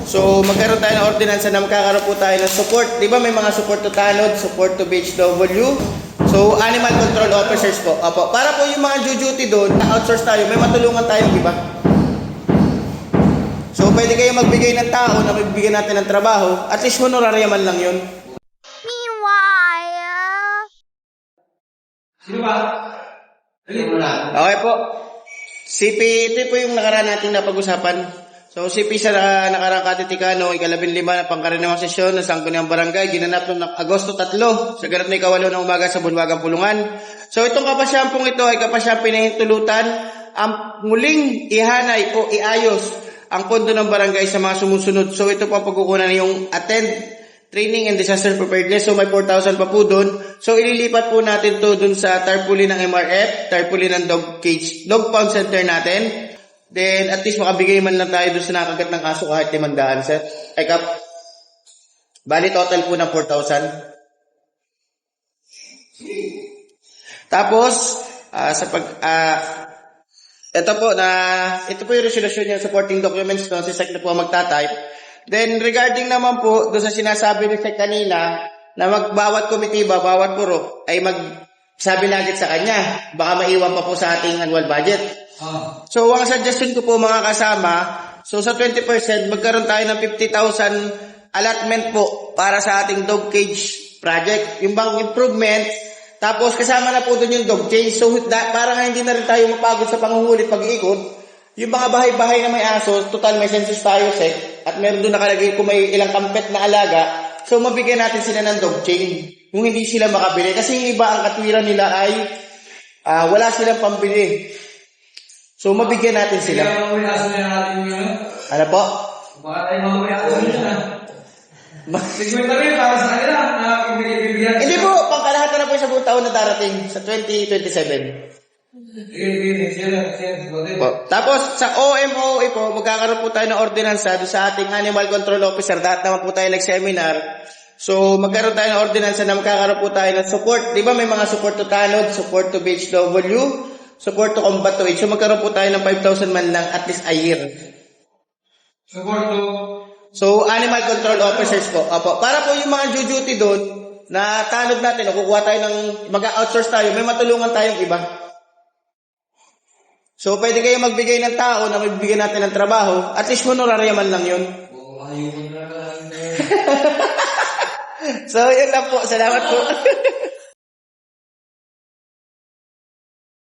So, magkaroon tayo ng ordinansa na magkakaroon po tayo ng support. Di ba may mga support to tanod, support to BHW? So, animal control officers po. Opo. Para po yung mga duty doon, na-outsource tayo, may matulungan tayong iba. So, pwede kayo magbigay ng tao na magbigyan natin ng trabaho. At least honorarium man lang yun. Meanwhile... Sino ba? Okay po. CP, ito po yung nakaraan nating napag-usapan. So, CP sa nakarang Katitikano, ika-15 na pangkaraniwang sesyon ng Sangguniang Barangay, ginanap noong Agosto 3 sa ganap na ika-8 ng umaga sa Bulwagang Pulungan. So, itong kapasyampong ito ay kapasyamping na hintulutan ang muling ihanay o iayos ang pondo ng barangay sa mga sumusunod. So, ito po ang pagkukunan yung attend training and disaster preparedness. So, may 4,000 pa po dun. So, ililipat po natin to dun sa tarpaulin ng MRF, tarpaulin ng dog cage, dog pound center natin. Then, at least makabigay man lang tayo dun sa nakagat ng kaso kahit 500, sir. Ay, Kap. Bali, total po ng 4,000. Tapos, ito po yung resolution yung supporting documents doon. Si Sek na po magta-type. Then, regarding naman po, doon sa sinasabi ni Sek kanina, na magbawat komitiba, bawat purok, ay magsabi na agad sa kanya. Baka maiwan pa po sa ating annual budget. So, ang suggestion ko po mga kasama, so sa 20%, magkaroon tayo ng 50,000 allotment po para sa ating dog cage project. Yung bang improvement, tapos kasama na po doon yung dog cage. So, para nga hindi na rin tayo mapagod sa pangungulit pag-iikot, yung mga bahay-bahay na may aso, total may census tayo, Sek, at meron doon nakalagay kung may ilang kampet na alaga, so mabigyan natin sila ng dog chain kung hindi sila makabili. Kasi yung iba, ang katwiran nila ay wala silang pambili. So mabigyan natin sila. Ano po? Baka tayo mamaya ako nyo na. Sigurita rin para sa kanila na bibigyan. Hindi po, pangkalahatan na po sa buong taon na darating sa 2027. Tapos sa OMOA po, magkakaroon po tayo ng ordinansa doon sa ating animal control officer. Dahil naman po tayo nag-seminar. So magkaroon tayo ng ordinansa na magkakaroon po tayo ng support. Di ba may mga support to tanod, support to BHW, support to combat to age. So magkaroon po tayo ng 5,000 man lang at least a year. Support to... So animal control officers po. Opo. Para po yung mga duty doon na tanod natin o kukuha tayo ng mag-outsource tayo, may matulungan tayong iba. So, pwede kayo magbigay ng tao na magbigyan natin ng trabaho. At least honorarium man lang yun. Ayun na lang. So, yun lang po. Salamat po.